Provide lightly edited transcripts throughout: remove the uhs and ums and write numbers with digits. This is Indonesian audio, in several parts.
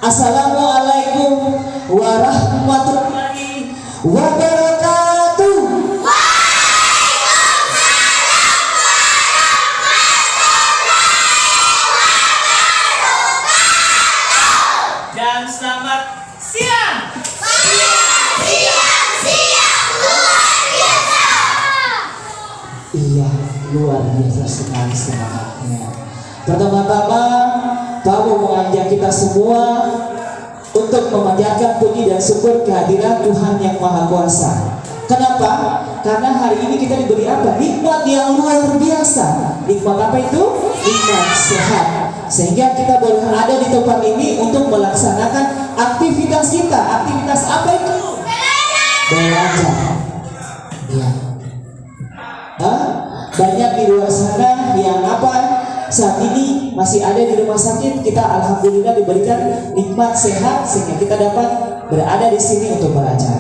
Assalamualaikum warahmatullahi wabarakatuh. Dan selamat siang. Iya, luar biasa sekali semangatnya. Pertama-tama, kamu mengajak kita semua untuk memanjatkan puji dan syukur kehadiran Tuhan yang Maha Kuasa. Kenapa? Karena hari ini kita diberi apa? Nikmat yang luar biasa. Nikmat apa itu? Nikmat sehat. Sehingga kita boleh ada di tempat ini untuk melaksanakan aktivitas kita. Aktivitas apa itu? Belajar. Ya. Banyak di luar sana yang saat ini masih ada di rumah sakit. Kita alhamdulillah diberikan nikmat sehat sehingga kita dapat berada di sini untuk belajar.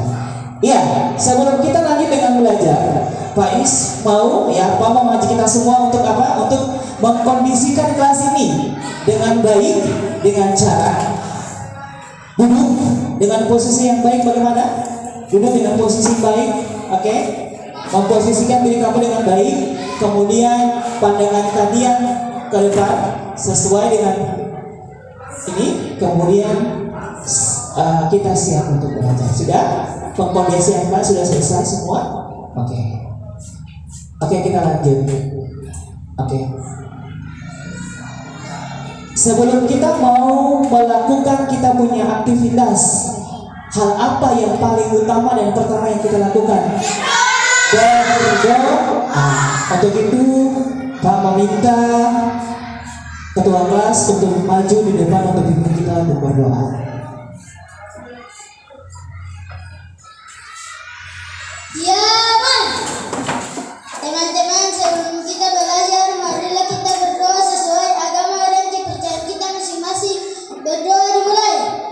Ya, sebelum kita lanjut dengan belajar, Pak Is mau mengajak kita semua untuk Untuk mengkondisikan kelas ini dengan baik, dengan cara duduk dengan posisi yang baik. Bagaimana? Duduk dengan posisi baik, oke? Memposisikan diri kamu dengan baik, kemudian pandangan kalian ke depan sesuai dengan ini, kemudian kita siap untuk belajar. Sudah? Pengkondisian sudah selesai semua? Oke, kita lanjut. Oke. Sebelum kita mau melakukan kita punya aktivitas, hal apa yang paling utama dan pertama yang kita lakukan? Berdoa. Untuk itu, Pak meminta ketua kelas untuk maju di depan untuk pimpin kita untuk berdoa. Ya, teman-teman, sebelum kita belajar, marilah kita berdoa sesuai agama dan kepercayaan kita masing-masing. Berdoa dimulai.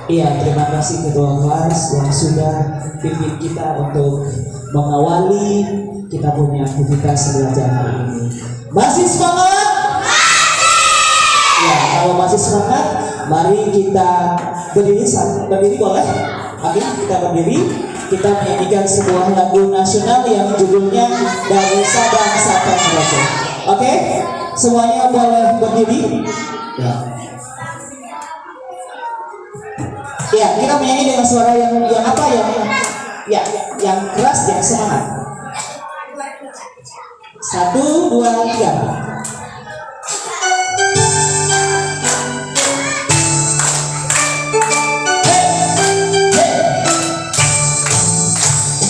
Iya, terima kasih ketua kelas yang sudah pimpin kita untuk mengawali kita punya aktivitas belajar hari ini. Masih semangat? Ya, kalau masih semangat, mari kita berdiri boleh? Oke, kita berdiri. Kita menyanyikan sebuah lagu nasional yang judulnya Dari Sabang Sampai Merauke. Oke, semuanya boleh berdiri. Ya. Ya, kita menyanyi dengan suara yang keras, yang semangat. 1, 2, 3.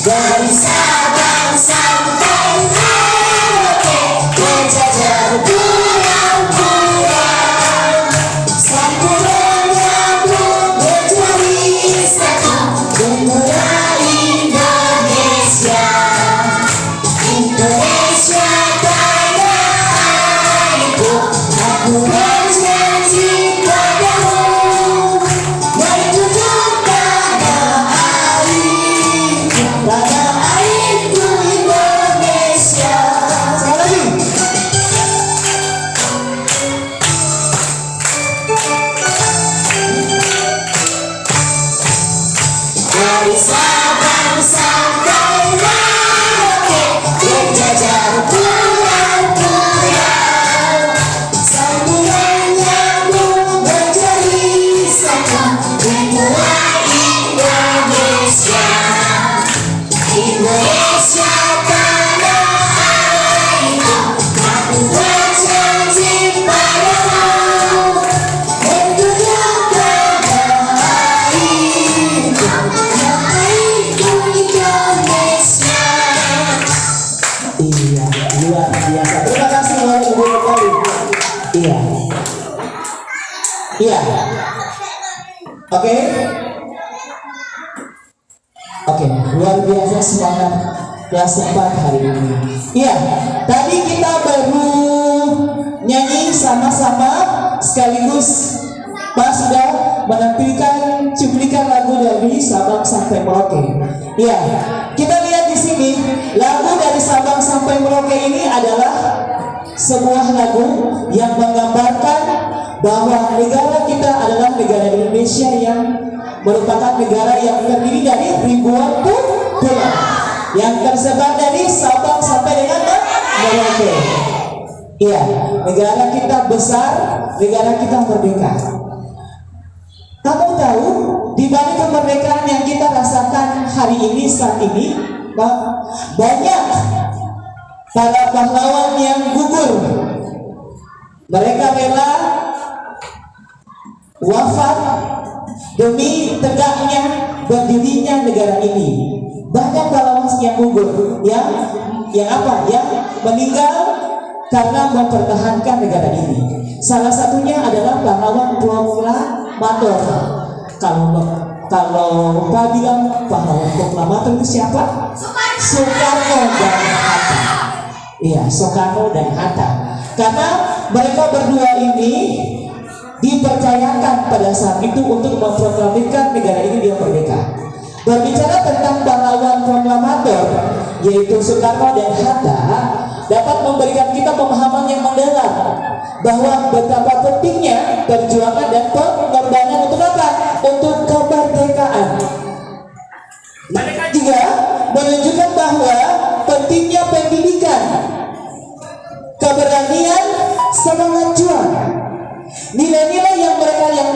Dari Sabang sampai Merauke, menjajah pulau-pulau, satu menyambung menjadi satu bendera Indonesia. Indonesia kaya berjanji padamu menjunjung tanah airku Indonesia. Sekali lagi. Dari Sabang sampai Merauke berjajar pulau-pulau, sambungan nyambung menjadi satu, itulah Indonesia. Indonesia tanah airku, aku berjanji padamu menjunjung tanah airku, Indonesia. Iya, luar biasa. Terima kasih Bapak Ibu sekali. Iya. Iya. Oke. Oke, luar biasa semangat kelas 4 hari ini. Iya, tadi kita baru nyanyi sama-sama sekaligus Pak sudah menampilkan cuplikan lagu dari Sabang sampai Merauke. Iya, kita lihat di sini lagu dari Sabang sampai Merauke ini adalah sebuah lagu yang menggambarkan bahwa negara kita adalah negara Indonesia yang merupakan negara yang terdiri dari ribuan pulau yang tersebar dari Sabang sampai dengan Merauke. Iya, negara kita besar, negara kita merdeka. Kamu tahu di balik kemerdekaan yang kita rasakan hari ini saat ini, banyak para pahlawan yang gugur. Mereka rela wafat demi tegaknya berdirinya negara ini. Banyak pahlawan yang gugur, yang apa? Yang meninggal karena mempertahankan negara ini. Salah satunya adalah pahlawan proklamator. Kalau Pak bilang pahlawan proklamator itu siapa? Soekarno dan Hatta. Iya, Soekarno dan Hatta. Karena mereka berdua ini dipercayakan pada saat itu untuk memproklamirkan negara ini dia merdeka. Berbicara tentang pahlawan proklamator, yaitu Soekarno dan Hatta, dapat memberikan kita pemahaman yang mendalam bahwa betapa pentingnya perjuangan dan pengorbanan untuk apa? Untuk kemerdekaan. Mereka juga menunjukkan bahwa pentingnya pendidikan, keberanian, semangat juang. Nilai-nilai yang mereka yang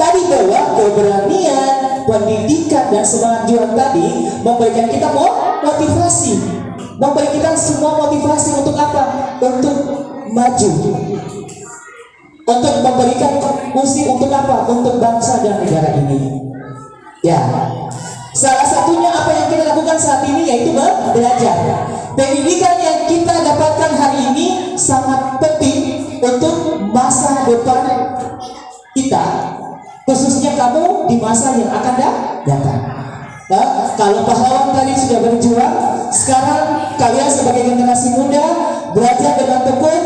tadi bawa, keberanian, pendidikan, dan semangat juang tadi memberikan kita motivasi, memberi kita semua motivasi untuk apa? Untuk maju, untuk memberikan kontribusi untuk apa? Untuk bangsa dan negara ini. Ya, salah satunya apa yang kita lakukan saat ini yaitu belajar. Pendidikan yang kita dapatkan hari ini sangat penting untuk masa depan kita, khususnya kamu di masa yang akan datang. Nah, kalau pahlawan tadi sudah berjuang, sekarang kalian sebagai generasi muda belajar dengan tekun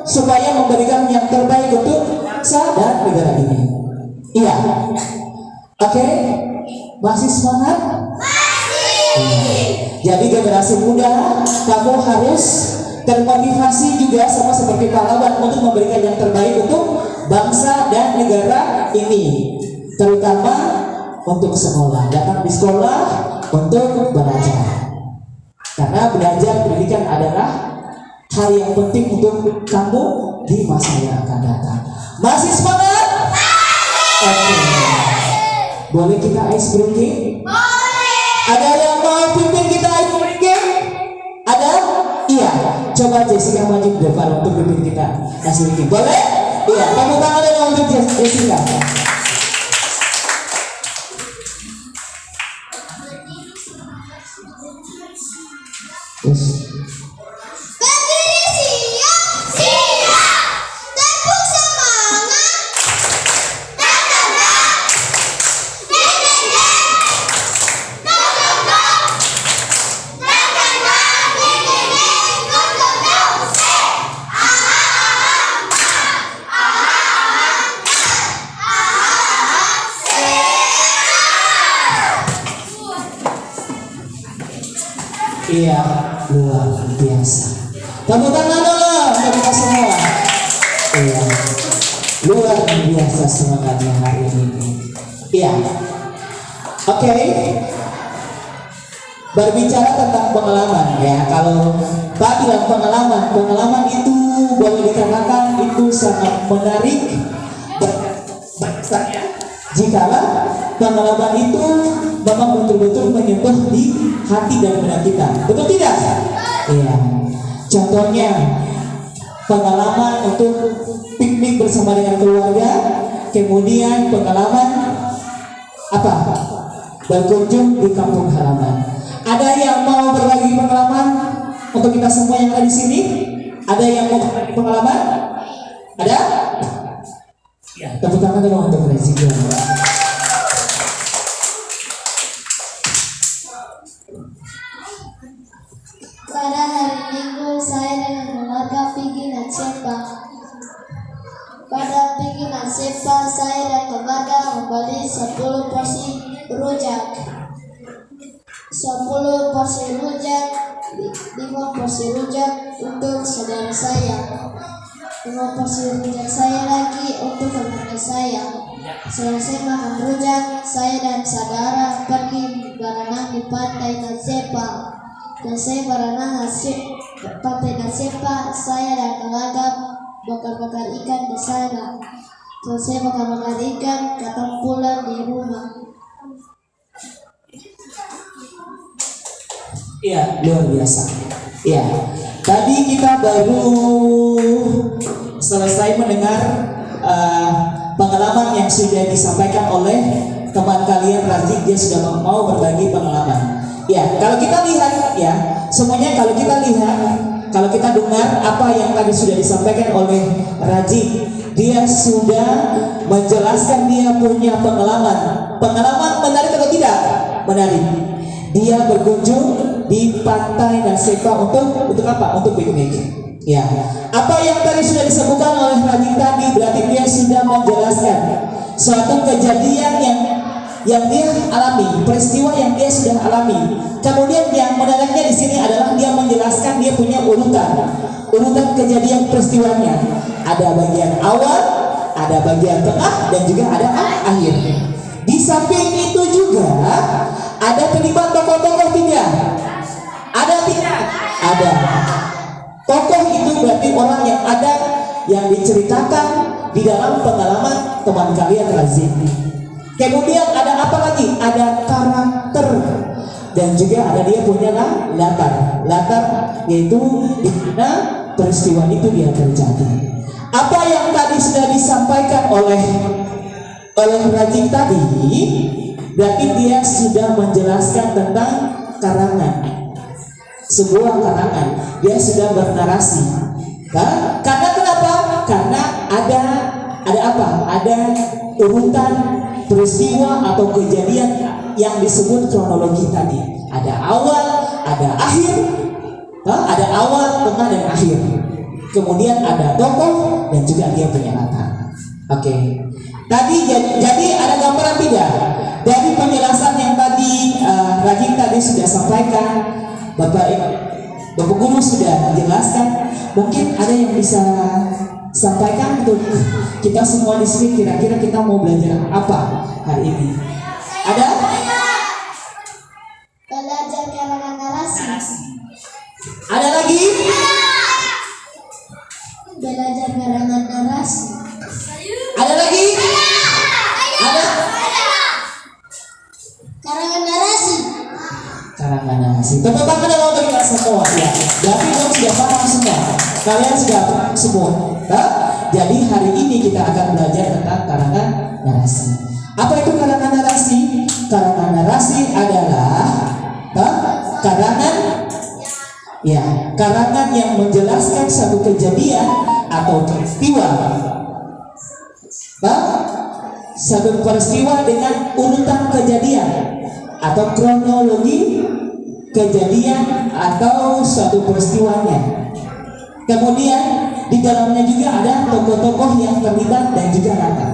supaya memberikan yang terbaik untuk bangsa dan negara ini. Iya. Oke? Masih semangat? Jadi generasi muda, kamu harus termotivasi juga sama seperti pahlawan untuk memberikan yang terbaik untuk bangsa dan negara ini, terutama untuk sekolah. Datang di sekolah untuk belajar, karena belajar pendidikan adalah hal yang penting untuk kamu di masa yang akan datang. Masih semangat? Oke. Boleh kita ice breaking? Ada yang mau pimpin kita ice breaking? Ada? Iya. Coba Jessica maju ke depan untuk pimpin kita ice breaking. Boleh? Iya. Tepuk tangan dulu untuk Jessica. Yes. Berdiri siap, siap. Tepuk semangat. Dang dang dang. Deng deng deng. Dong dong dong. Dang dang dang. Deng deng deng. Dong dong dong. Ah ah ah ah. Ah Iya, luar biasa. Tepuk tangan dulu untuk kita semua. Iya, luar biasa semangatnya hari ini. Iya, oke. Berbicara tentang pengalaman ya, kalau Pak bilang pengalaman itu boleh dikatakan itu sangat menarik saya. Jikalau pengalaman itu memang betul-betul menyentuh di hati dan benak kita, betul tidak? Iya. Contohnya pengalaman untuk piknik bersama dengan keluarga, kemudian pengalaman apa? Berkunjung di kampung halaman. Ada yang mau berbagi pengalaman untuk kita semua yang ada di sini? Ada yang mau berbagi pengalaman? Ada? Ya, tepuk tangan dulu untuk Presiden. Pada hari Minggu saya dengan keluarga pergi Nasepa. Pada pergi Nasepa saya dan keluarga membeli 10 porsi rujak. 10 porsi rujak, 5 porsi rujak untuk saudara saya, 5 porsi rujak saya lagi untuk keluarga saya. Selesai makan rujak, saya dan saudara pergi berenang di pantai Nasepa. Selesai berenang pantai Nasepa, saya dan keluarga bakar-bakar ikan di sana. Selesai bakar-bakar ikan, datang pulang di rumah. Iya, luar biasa. Iya, tadi kita baru selesai mendengar pengalaman yang sudah disampaikan oleh teman kalian Razik. Dia sudah mau berbagi pengalaman. Ya, kalau kita lihat ya, semuanya kalau kita lihat, kalau kita dengar apa yang tadi sudah disampaikan oleh Razik, dia sudah menjelaskan dia punya pengalaman. Pengalaman menarik atau tidak? Menarik. Dia berkunjung di pantai Nasepa untuk apa? Untuk piknik. Ya. Apa yang tadi sudah disebutkan oleh Razik tadi berarti dia sudah menjelaskan suatu kejadian yang dia alami, peristiwa yang dia sudah alami. Kemudian yang menariknya di sini adalah dia menjelaskan dia punya urutan kejadian peristiwanya. Ada bagian awal, ada bagian tengah, dan juga ada akhir. Di samping itu juga ada terlibat tokoh-tokoh tidak? Ada tidak? Ada. Tokoh itu berarti orang yang ada yang diceritakan di dalam pengalaman teman kalian Razik. Kemudian ada apa lagi? Ada karakter dan juga ada dia punya latar yaitu di mana peristiwa itu dia terjadi. Apa yang tadi sudah disampaikan oleh Razik tadi berarti dia sudah menjelaskan tentang karangan, sebuah karangan. Dia sudah bernarasi. Nah, karena kenapa? Karena ada apa? Ada urutan peristiwa atau kejadian yang disebut kronologi tadi. Ada awal, ada akhir, ada awal, tengah, dan akhir. Kemudian ada tokoh dan juga dia punya latar. Oke. Tadi jadi ada gambaran tidak dari penjelasan yang tadi Razik tadi sudah sampaikan, Bapak Guru sudah menjelaskan. Mungkin ada yang bisa sampaikan untuk kita semua di sini, kira-kira kita mau belajar apa hari ini? Ada? Belajar karangan narasi. Ada lagi? Belajar karangan narasi. Ada lagi? Ada? Karangan narasi. Karangan narasi. Tepuk tangan dulu untuk kita semua ya. Berarti kamu sudah paham semua. Kalian sudah paham semua. Jadi hari ini kita akan belajar tentang karangan narasi. Apa itu karangan narasi? Karangan narasi adalah karangan yang menjelaskan satu kejadian atau peristiwa. Satu peristiwa dengan urutan kejadian atau kronologi kejadian atau suatu peristiwanya. Kemudian di dalamnya juga ada tokoh-tokoh yang terlibat dan juga latar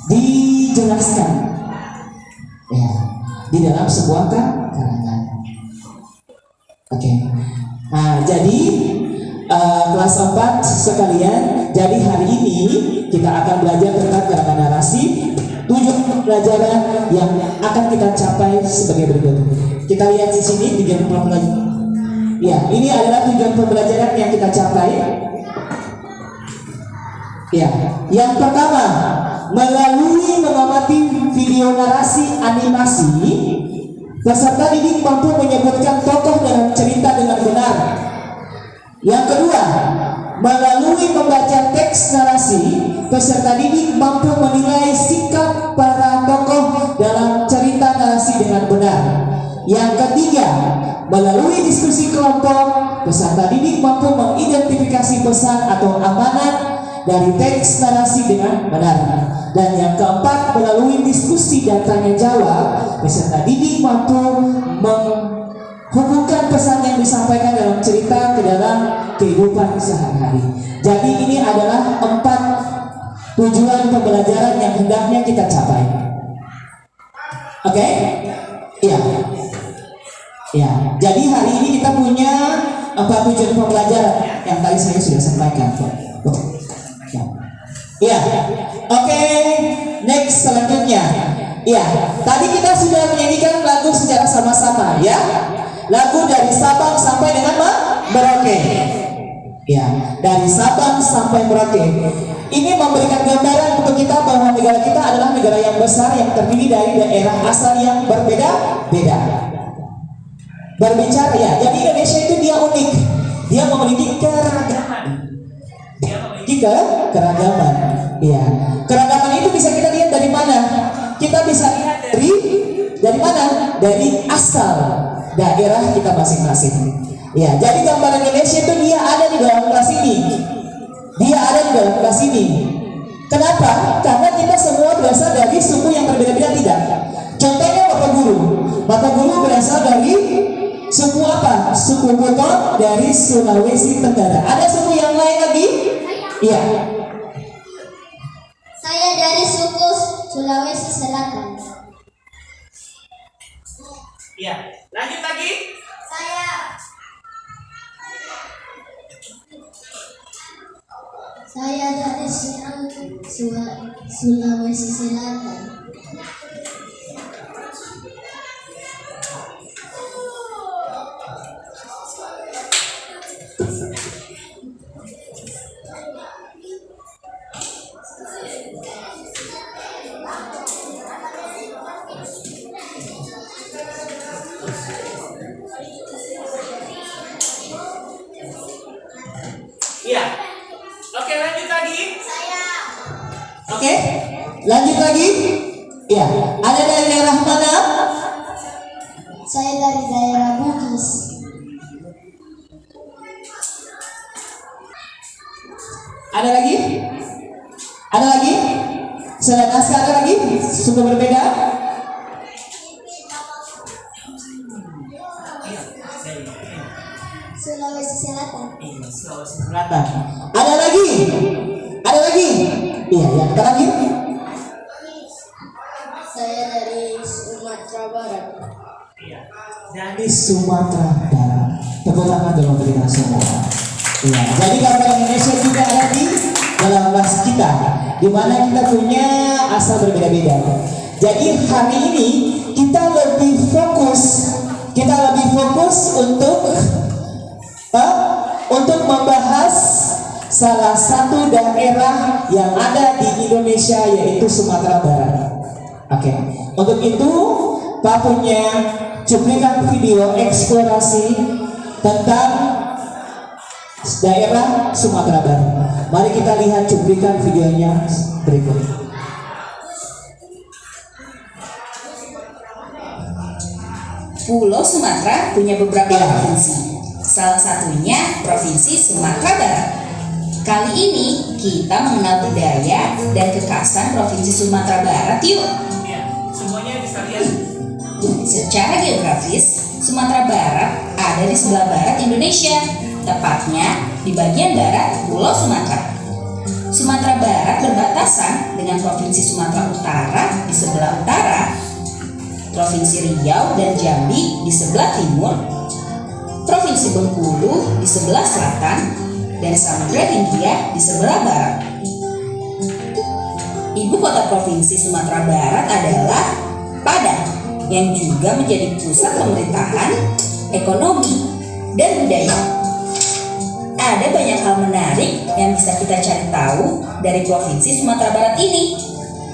dijelaskan ya di dalam sebuah karangan. Oke. Nah, jadi kelas 4 sekalian, jadi hari ini kita akan belajar tentang gerakan narasi. Tujuan pembelajaran yang akan kita capai sebagai berikut. Kita lihat di sini tujuan pembelajaran. Ya, ini adalah tujuan pembelajaran yang kita capai. Ya, yang pertama, melalui mengamati video narasi animasi, peserta didik mampu menyebutkan tokoh dalam cerita dengan benar. Yang kedua, melalui membaca teks narasi, peserta didik mampu menilai sikap para tokoh dalam cerita narasi dengan benar. Yang ketiga, melalui diskusi kelompok, peserta didik mampu mengidentifikasi pesan atau amanat dari teks narasi dengan benar. Dan yang keempat, melalui diskusi dan tanya jawab, peserta didik mampu menghubungkan pesan yang disampaikan dalam cerita ke dalam kehidupan sehari-hari. Jadi ini adalah 4 tujuan pembelajaran yang hendaknya kita capai. Oke? Iya. Ya. Jadi hari ini kita punya 4 tujuan pembelajaran yang tadi saya sudah sampaikan. Ya. Oke. Next selanjutnya. Ya. Tadi kita sudah menyanyikan lagu secara sama-sama, ya. Lagu dari Sabang sampai dengan Merauke. Ya, dari Sabang sampai Merauke. Ini memberikan gambaran untuk kita bahwa negara kita adalah negara yang besar yang terdiri dari daerah asal yang berbeda-beda. Berbicara ya, jadi Indonesia itu dia unik. Dia memiliki keragaman. Keragaman. Ya, keragaman itu bisa kita lihat dari mana? Kita bisa lihat dari mana? Dari asal daerah kita masing-masing. Ya, jadi gambaran Indonesia itu dia ada di dalam kelas ini. Dia ada di dalam kelas ini. Kenapa? Karena kita semua berasal dari suku yang berbeda-beda, tidak? Contohnya Bapak Guru. Bapak Guru berasal dari suku apa? Suku Buton dari Sulawesi Tenggara. Ada suku yang lain lagi? Iya. Saya dari suku Sulawesi Selatan. Iya. Lanjut lagi. Saya dari Sulawesi Selatan. Iya. Oke, lanjut lagi. Oke, lanjut lagi. Ya, ada dari daerah mana? Saya dari daerah Bugis. Ada lagi? Ada lagi? Selain naskah ada lagi? Suku berbeda? Sulawesi Selatan. Sulawesi Selatan. Ada lagi? Ada lagi? Iya, yang terakhir. Saya dari Sumatera Barat. Iya. Dari Sumatera Barat. Tepuk tangan dong untuk kita semua. Ya, jadi gambaran Indonesia juga ada di dalam kelas kita, di mana kita punya asal berbeda-beda. Jadi hari ini kita lebih fokus untuk membahas salah satu daerah yang ada di Indonesia, yaitu Sumatera Barat. Oke, untuk itu Pak punya cuplikan video eksplorasi tentang daerah Sumatera Barat. Mari kita lihat cuplikan videonya berikut. Pulau Sumatera punya beberapa provinsi. Salah satunya Provinsi Sumatera Barat. Kali ini kita mengenal budaya dan kekhasan Provinsi Sumatera Barat yuk. Iya. Semuanya bisa lihat. Secara geografis, Sumatera Barat ada di sebelah barat Indonesia, tepatnya di bagian barat Pulau Sumatera. Sumatera Barat berbatasan dengan Provinsi Sumatera Utara di sebelah utara, Provinsi Riau dan Jambi di sebelah timur, Provinsi Provinsi Bengkulu di sebelah selatan dan Samudra Hindia di sebelah barat. Ibu kota Provinsi Sumatera Barat adalah Padang, yang juga menjadi pusat pemerintahan, ekonomi, dan budaya. Ada banyak hal menarik yang bisa kita cari tahu dari Provinsi Sumatera Barat ini.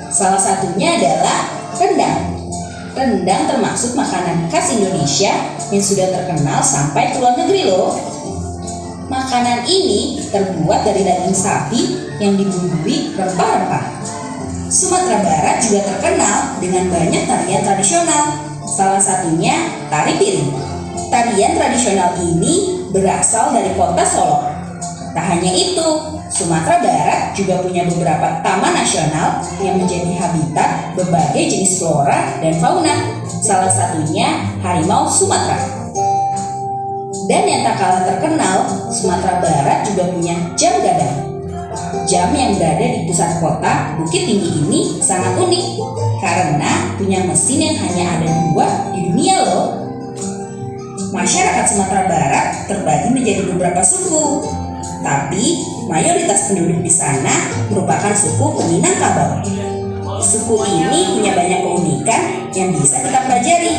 Salah satunya adalah rendang. Rendang termasuk makanan khas Indonesia yang sudah terkenal sampai ke luar negeri loh. Makanan ini terbuat dari daging sapi yang dibumbui rempah-rempah. Sumatera Barat juga terkenal dengan banyak tarian tradisional. Salah satunya tari piring. Tarian tradisional ini berasal dari kota Solo. Tak hanya itu, Sumatera Barat juga punya beberapa taman nasional yang menjadi habitat berbagai jenis flora dan fauna. Salah satunya harimau Sumatera. Dan yang tak kalah terkenal, Sumatera Barat juga punya jam gadang. Jam yang berada di pusat kota Bukit Tinggi ini sangat unik karena punya mesin yang hanya ada 2 di dunia loh. Masyarakat Sumatera Barat terbagi menjadi beberapa suku, tapi mayoritas penduduk di sana merupakan suku Minangkabau. Suku ini punya banyak keunikan yang bisa kita pelajari.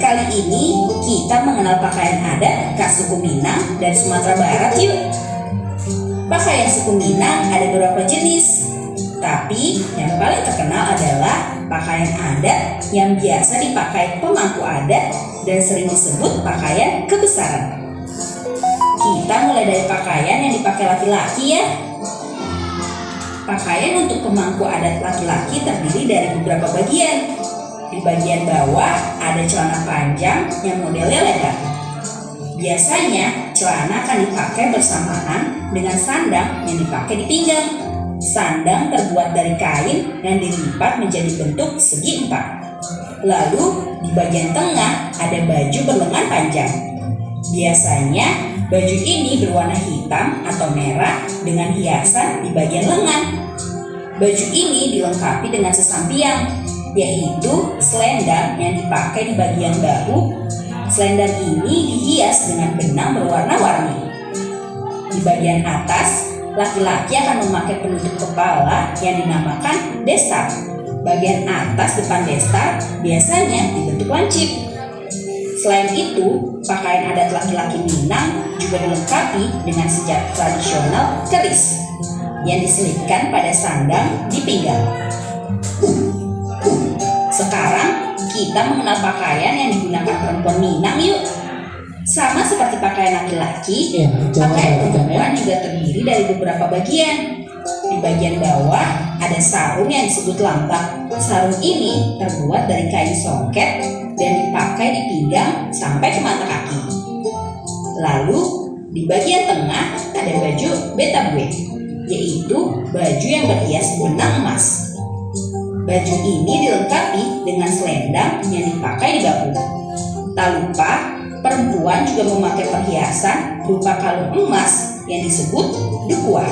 Kali ini kita mengenal pakaian adat khas suku Minang dan Sumatera Barat yuk. Pakaian suku Minang ada beberapa jenis, tapi yang paling terkenal adalah pakaian adat yang biasa dipakai pemangku adat dan sering disebut pakaian kebesaran. Kita mulai dari pakaian yang dipakai laki-laki ya. Pakaian untuk pemangku adat laki-laki terdiri dari beberapa bagian. Di bagian bawah ada celana panjang yang modelnya lebar. Biasanya celana akan dipakai bersamaan dengan sandang yang dipakai di pinggang. Sandang terbuat dari kain yang dilipat menjadi bentuk segi 4. Lalu di bagian tengah ada baju berlengan panjang. Biasanya baju ini berwarna hitam atau merah dengan hiasan di bagian lengan. Baju ini dilengkapi dengan sesampiang, yaitu selendang yang dipakai di bagian bahu. Selendang ini dihias dengan benang berwarna-warni. Di bagian atas, laki-laki akan memakai penutup kepala yang dinamakan destar. Bagian atas depan destar biasanya dibentuk lancip. Selain itu, pakaian adat laki-laki Minang juga dilengkapi dengan senjata tradisional keris yang diselipkan pada sandang di pinggang. Sekarang kita mengenal pakaian yang digunakan perempuan Minang yuk. Sama seperti pakaian laki-laki, pakaian perempuan juga terdiri dari beberapa bagian. Di bagian bawah ada sarung yang disebut lampak. Sarung ini terbuat dari kain songket dan dipakai di pinggang sampai ke mata kaki. Lalu di bagian tengah ada baju betabue, yaitu baju yang berhias benang emas. Baju ini dilengkapi dengan selendang yang dipakai di bahu. Tak lupa, perempuan juga memakai perhiasan berupa kalung emas yang disebut dekuah.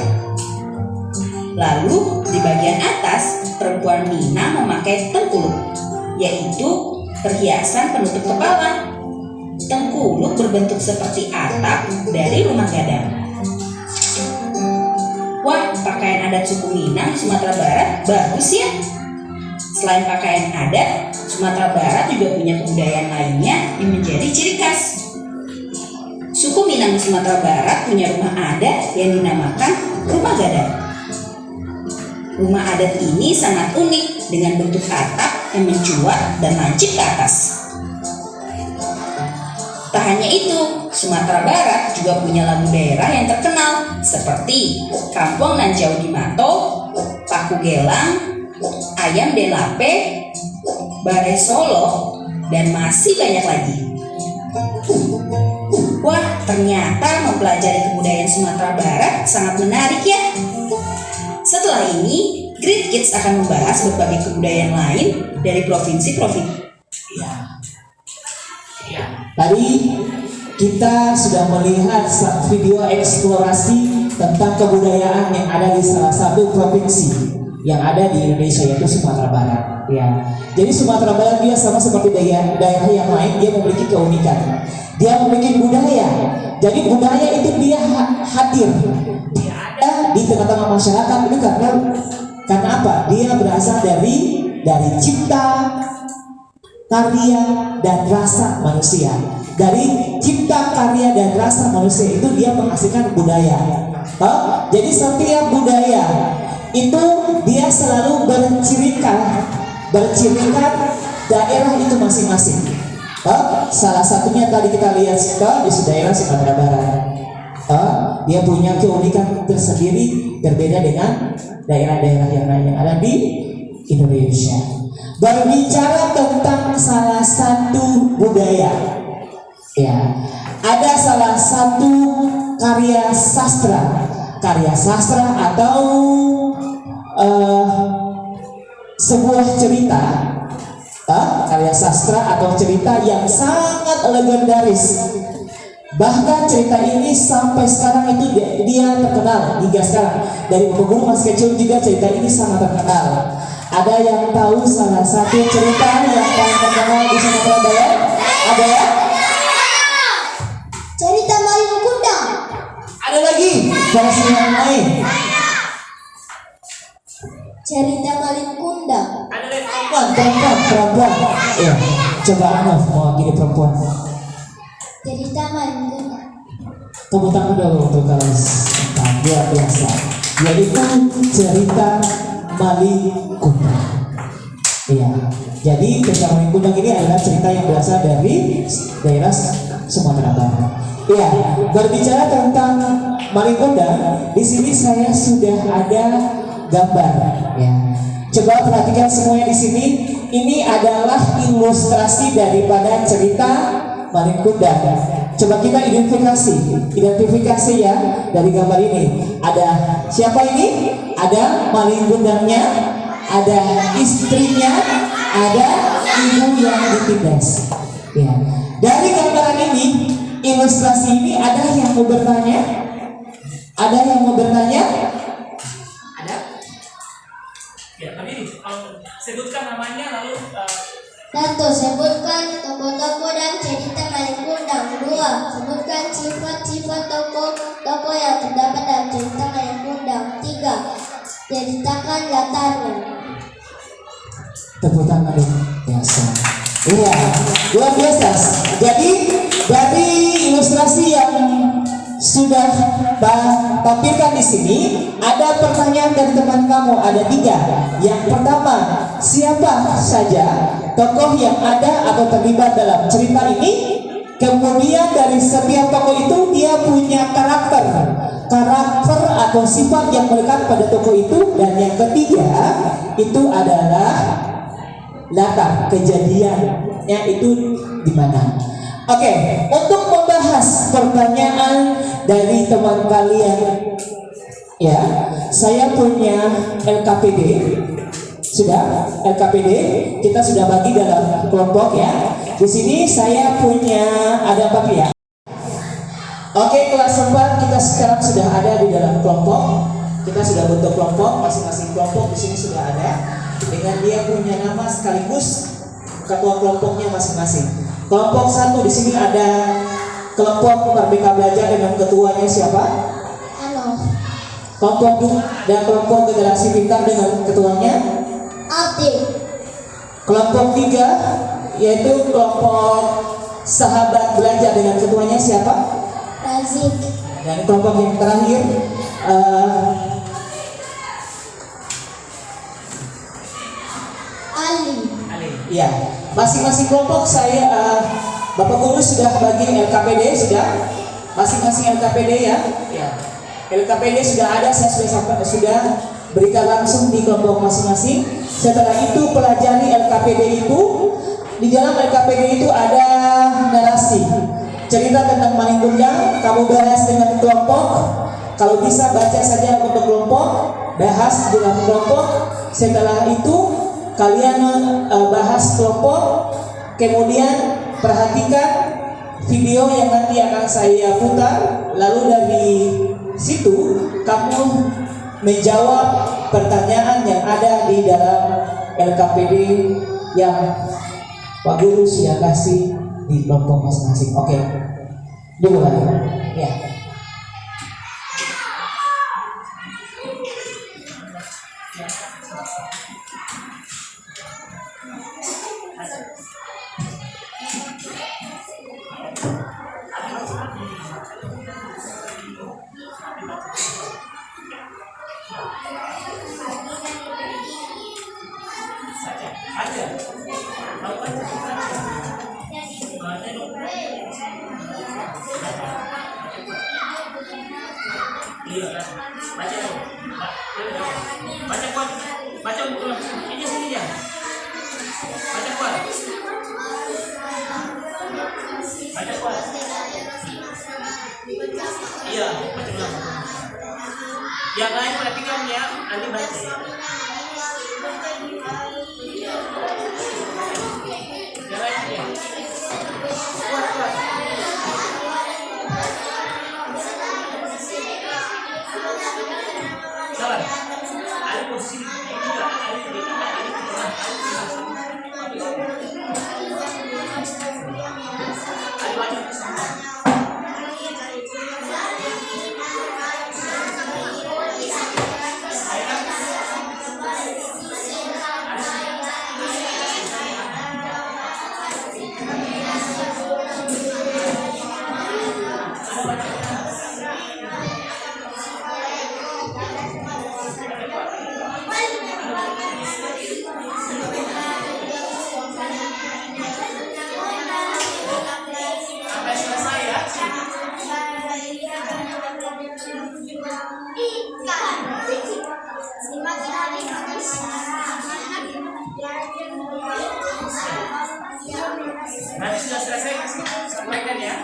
Lalu di bagian atas, perempuan Minang memakai tengkuluk, yaitu perhiasan penutup kepala. Tengkuluk berbentuk seperti atap dari rumah gadang. Wah, pakaian adat suku Minang di Sumatera Barat bagus ya. Selain pakaian adat, Sumatera Barat juga punya kebudayaan lainnya yang menjadi ciri khas. Suku Minang di Sumatera Barat punya rumah adat yang dinamakan rumah gadang. Rumah adat ini sangat unik dengan bentuk atap yang mencuat dan lancip ke atas. Tak hanya itu, Sumatera Barat juga punya lagu daerah yang terkenal seperti Kampung Nan Jauh di Mato, Paku Gelang, Ayam Delape, Bare Solo, dan masih banyak lagi. Wah, ternyata mempelajari kebudayaan Sumatera Barat sangat menarik ya. Setelah ini, Great Kids akan membahas berbagai kebudayaan lain dari provinsi-provinsi. Tadi kita sudah melihat video eksplorasi tentang kebudayaan yang ada di salah satu provinsi. yang ada di Indonesia, yaitu Sumatera Barat. Ya, jadi Sumatera Barat dia sama seperti daerah yang lain, dia memiliki keunikan. Dia memiliki budaya. Jadi budaya itu dia hadir, dia ada di tengah-tengah masyarakat itu karena apa? Dia berasal dari cipta, karya dan rasa manusia. Dari cipta, karya dan rasa manusia itu dia menghasilkan budaya. Jadi setiap budaya itu dia selalu bercirikan daerah itu masing-masing. Salah satunya tadi kita lihat di daerah Sumatera Barat. Dia punya keunikan tersendiri, berbeda dengan daerah-daerah yang lain yang ada di Indonesia. Berbicara tentang salah satu budaya, ya, ada salah satu karya sastra atau sebuah cerita, karya sastra atau cerita yang sangat legendaris. Bahkan cerita ini sampai sekarang itu dia terkenal hingga sekarang. Dari umur masih kecil juga cerita ini sangat terkenal. Ada yang tahu salah satu cerita yang paling terkenal di Sumatera Barat? Ada ya? Cerita Malin Kundang. Ada lagi versi yang lain. Cerita Malin Kundang. Ada lagi. Perempuan. Ya, coba Anof mau gini perempuan. Cerita Malin Kundang. Tepuk tangan dulu untuk kalian. Luar biasa. Yaitu cerita Malin Kundang. Iya. Jadi cerita Malin Kundang ini adalah cerita yang berasal dari daerah Sumatera Barat. Iya. Berbicara tentang Malin Kundang, di sini saya sudah ada gambar. Ya. Coba perhatikan semuanya di sini. Ini adalah ilustrasi daripada cerita Malin Kundang. Coba kita identifikasi ya dari gambar ini. Ada siapa ini? Ada Malin Kundangnya, ada istrinya, ada ibu yang ditindas. Ya. Dari gambaran ini, ilustrasi ini, ada yang mau bertanya? Ada yang mau bertanya? Ada? Ya, tapi sebutkan namanya lalu. Satu, sebutkan tokoh-tokoh dan cerita Malin Kundang. Dua, sebutkan sifat-sifat tokoh yang terdapat dalam cerita Malin Kundang. Tiga, ceritakan latarnya. Tepuk tangan dong. Biasa. Iya, luar biasa. Jadi dari ilustrasi yang sudah tampilkan di sini, ada pertanyaan dari teman kamu, ada 3. Yang pertama, siapa saja tokoh yang ada atau terlibat dalam cerita ini? Kemudian dari setiap tokoh itu dia punya karakter atau sifat yang melekat pada tokoh itu. Dan yang ketiga itu adalah latar kejadiannya itu di mana. Oke, untuk membahas pertanyaan dari teman kalian, ya, saya punya LKPD. Sudah LKPD kita sudah bagi dalam kelompok ya. Di sini saya punya ada apa ya? Oke, kelas 4 kita sekarang sudah ada di dalam kelompok. Kita sudah bentuk kelompok, masing-masing kelompok di sini sudah ada dengan dia punya nama sekaligus ketua kelompoknya masing-masing. Kelompok 1 di sini ada kelompok Merdeka Belajar dengan ketuanya siapa? Halo. Kelompok 2 dan kelompok Generasi Pintar dengan ketuanya Abdi. Kelompok 3 yaitu kelompok Sahabat Belajar dengan ketuanya siapa? Razik. Dan kelompok yang terakhir Ali. ya, masing-masing kelompok saya Bapak Guru sudah bagi LKPD sudah, masing-masing LKPD ya. LKPD sudah ada, saya sudah berikan langsung di kelompok masing-masing. Setelah itu pelajari LKPD itu. Di dalam LKPD itu ada narasi, cerita tentang Malin Kundang. Kamu bahas dengan kelompok. Kalau bisa baca saja untuk kelompok, bahas dengan kelompok. Setelah itu kalian bahas kelompok. Kemudian perhatikan video yang nanti akan saya putar. Lalu dari situ kamu menjawab pertanyaan yang ada di dalam LKPD yang Pak Guru sudah kasih di kelompok masing-masing. Oke, dulu lagi. Ya. Baca buku ini sini ya. Baca kuat. Baca kuat. Iya, baca ulang. Yang lain perhatikan ya, nanti baca ya. Yang lain ya. Kuat, kuat. Sabar. Ada posisi juga, ada di tengah, ada di tengah. Ada baca bersama. Sampai selesai ya. Nanti sudah selesai sampaikan ya.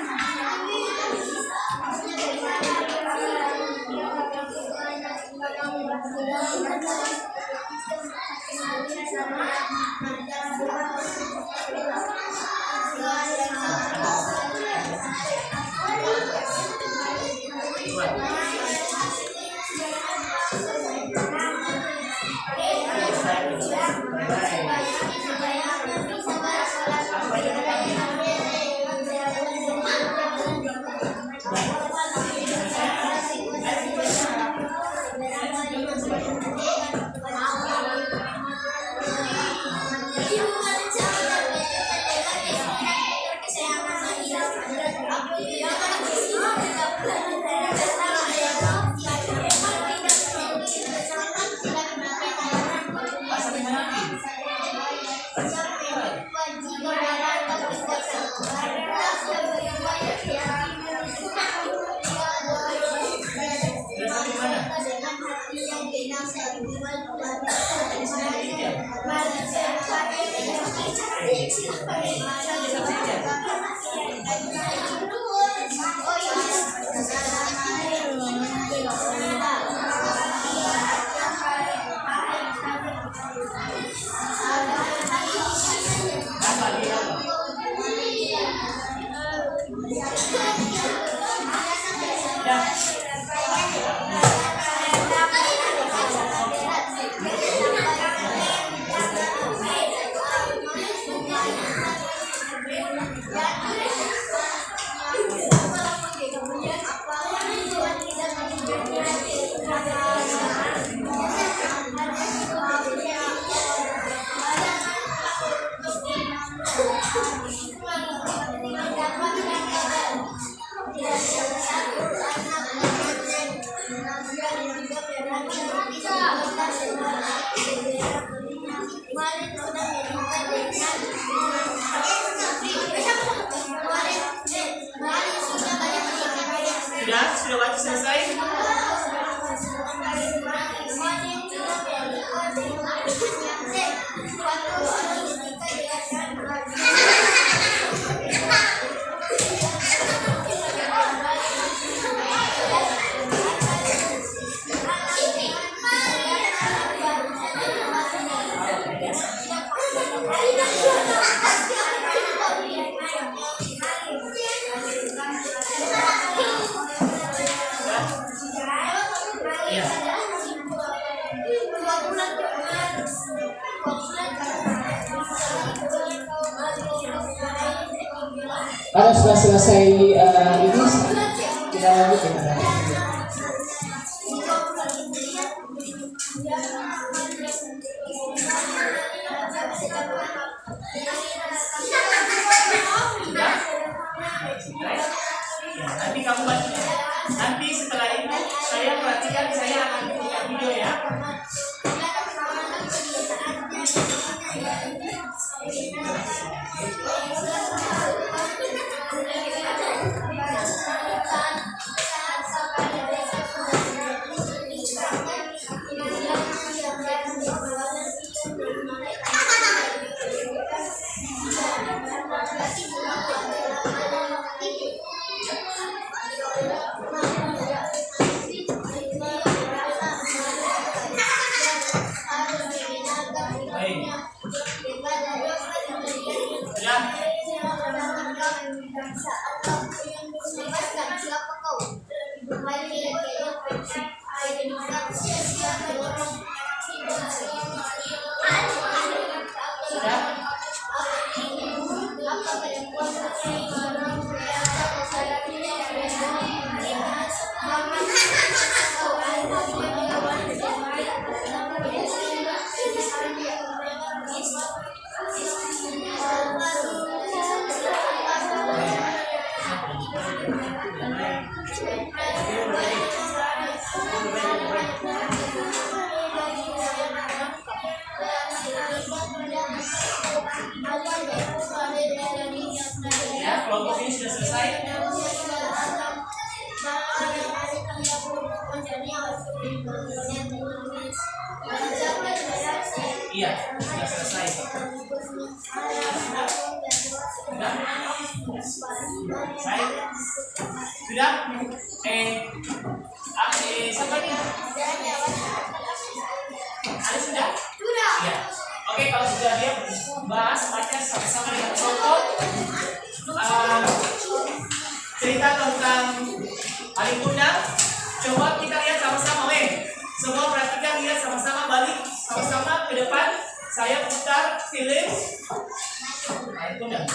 Sudah baca selesai? Kalau sudah selesai ini kita lanjut ya. Ya, nanti kamu baca. Nanti setelah itu saya perhatikan, saya akan buka video ya. Ya, kelompok ini sudah selesai. Iya, sudah selesai. Sudah? Selesai? Sudah? Siapa nih? Ada sudah? Sudah. Iya. Oke, kalau sudah dia bahas, baca sama-sama dengan contoh cerita tentang Malin Kundang. Coba kita lihat sama-sama, semua perhatikan, lihat sama-sama, balik sama-sama ke depan. Saya putar film Malin Kundang.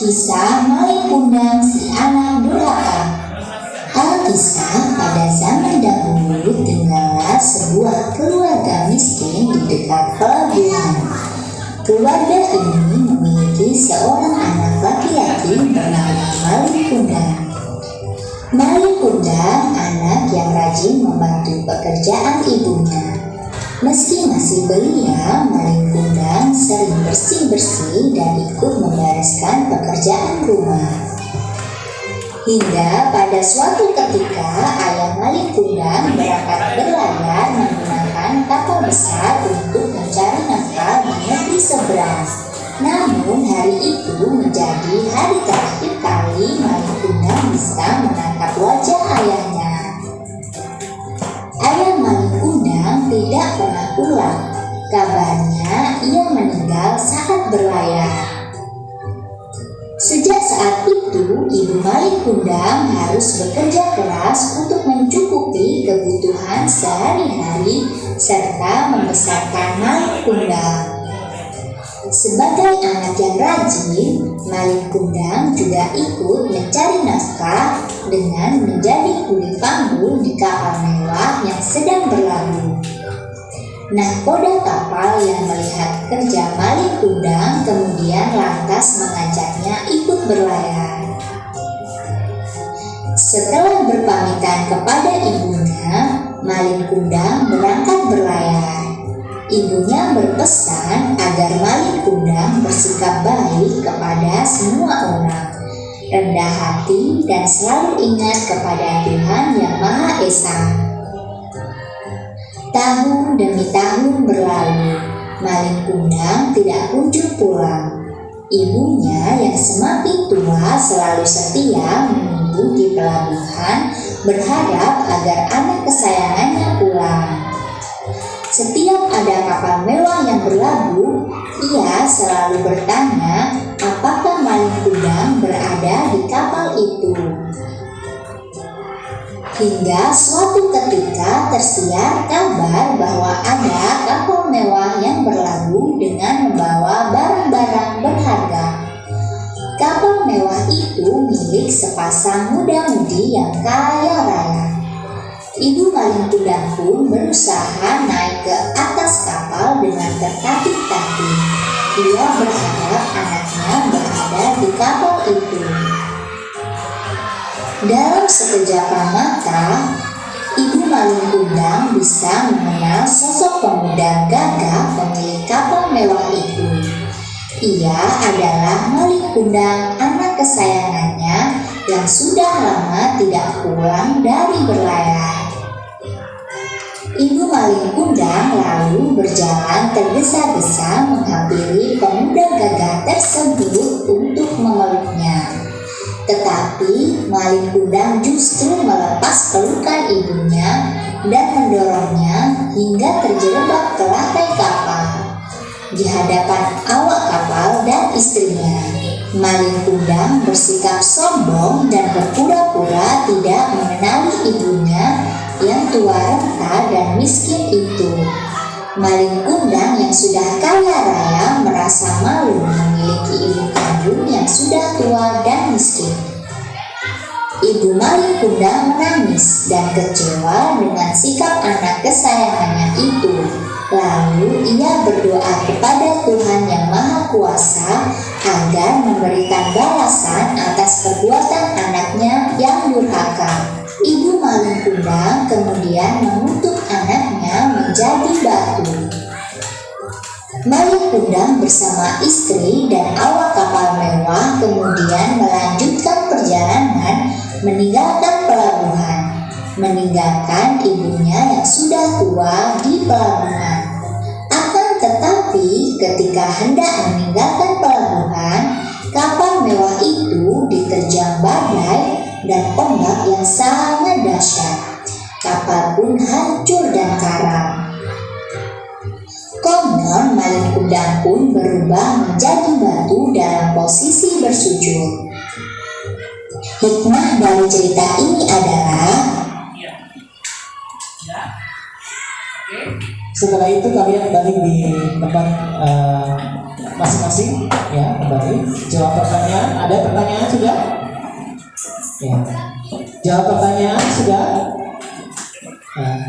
Kisah Malin Kundang si anak durhaka. Alkisah, pada zaman dahulu tinggallah sebuah keluarga miskin di dekat pelabuhan. Keluarga ini memiliki seorang anak laki-laki bernama Malin Kundang. Malin Kundang anak yang rajin membantu pekerjaan ibunya. Meski masih belia, Malin Kundang sering bersih-bersih dan ikut membereskan pekerjaan rumah. Hingga pada suatu ketika ayah Malin Kundang berangkat berlayar menggunakan kapal besar untuk mencari nafkah di negeri seberang. Namun hari itu menjadi hari terakhir kali Malin Kundang bisa menatap wajah ayahnya. Ayah Malin Kundang tidak pernah pulang. Kabarnya ia meninggal saat berlayar. Sejak saat itu, ibu Malin Kundang harus bekerja keras untuk mencukupi kebutuhan sehari-hari serta membesarkan Malin Kundang. Sebagai anak yang rajin, Malin Kundang juga ikut mencari nafkah dengan menjadi kuli panggul di kapal mewah yang sedang berlabuh. Nahkoda kapal yang melihat kerja Malin Kundang kemudian lantas mengajaknya ikut berlayar. Setelah berpamitan kepada ibunya, Malin Kundang berangkat berlayar. Ibunya berpesan agar Malin Kundang bersikap baik kepada semua orang, rendah hati dan selalu ingat kepada Tuhan Yang Maha Esa. Tahun demi tahun berlalu, Malin Kundang tidak kunjung pulang. Ibunya yang semakin tua selalu setia menunggu di pelabuhan, berharap agar anak kesayangannya pulang. Setiap ada kapal mewah yang berlabuh, ia selalu bertanya apakah Malin Kundang berada di kapal itu. Hingga suatu ketika tersiar kabar bahwa ada kapal mewah yang berlabuh dengan membawa barang-barang berharga. Kapal mewah itu milik sepasang muda-mudi yang kaya raya. Ibu Malin Kundang pun berusaha naik ke atas kapal dengan tertatih-tatih. Dia berharap anaknya berada di kapal itu. Dalam sekejap mata, Ibu Malin Kundang bisa mengenal sosok pemuda gagah pemilik kapal mewah itu. Ia adalah Malin Kundang, anak kesayangannya yang sudah lama tidak pulang dari berlayar. Ibu Malin Kundang lalu berjalan tergesa-gesa menghampiri pemuda gagah tersebut untuk memeluknya. Tetapi Malin Kundang justru melepas pelukan ibunya dan mendorongnya hingga terjerembab ke lantai kapal. Di hadapan awak kapal dan istrinya, Malin Kundang bersikap sombong dan berpura-pura tidak mengenali ibunya yang tua renta dan miskin itu. Malin Kundang yang sudah kaya raya merasa malu memiliki ibu kandung yang sudah tua dan miskin. Ibu Malin Kundang menangis dan kecewa dengan sikap anak kesayangannya itu. Lalu ia berdoa kepada Tuhan yang Maha Kuasa agar memberikan balasan atas perbuatan anaknya yang durhaka. Ibu Malin Kundang kemudian mengutuk anaknya menjadi batu. Malin Kundang bersama istri dan awak kapal mewah kemudian melanjutkan perjalanan meninggalkan pelabuhan, meninggalkan ibunya yang sudah tua di pelabuhan. Akan tetapi ketika hendak meninggalkan pelabuhan, kapal mewah itu diterjang badai dan ombak yang sangat dahsyat. Kapal pun hancur dan karam. Konon Malin Kundang pun berubah menjadi batu dalam posisi bersujud. Hikmah dari cerita ini adalah Setelah itu kalian balik di tempat masing-masing, ya, kembali jawab pertanyaan. Ada pertanyaan sudah? Ya. Jawab pertanyaan sudah? Nah,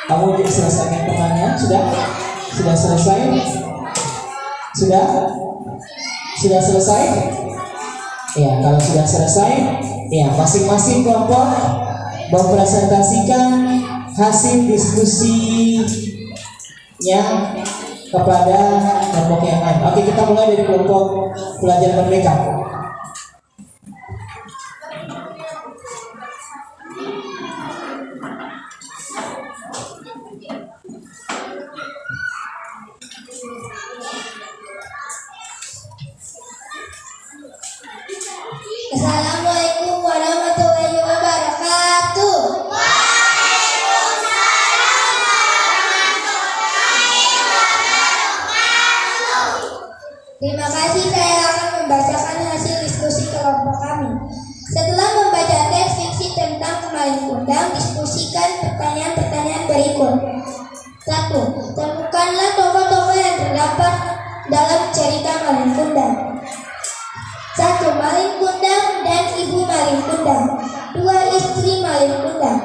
kamu selesaikan pertanyaan sudah? Sudah selesai? Sudah selesai? Ya, kalau sudah selesai, ya masing-masing kelompok mempresentasikan hasil diskusinya kepada kelompok yang lain. Oke, kita mulai dari kelompok pelajar merdeka. Assalamualaikum warahmatullahi wabarakatuh. Terima kasih, saya akan membacakan hasil diskusi kelompok kami. Setelah membaca teks fiksi tentang Malin Kundang, diskusikan pertanyaan-pertanyaan berikut. 1. Temukanlah tokoh-tokoh yang terdapat dalam cerita Malin Kundang. 1. Malin Kundang dan Ibu Malin Kundang. 2. Istri Malin Kundang.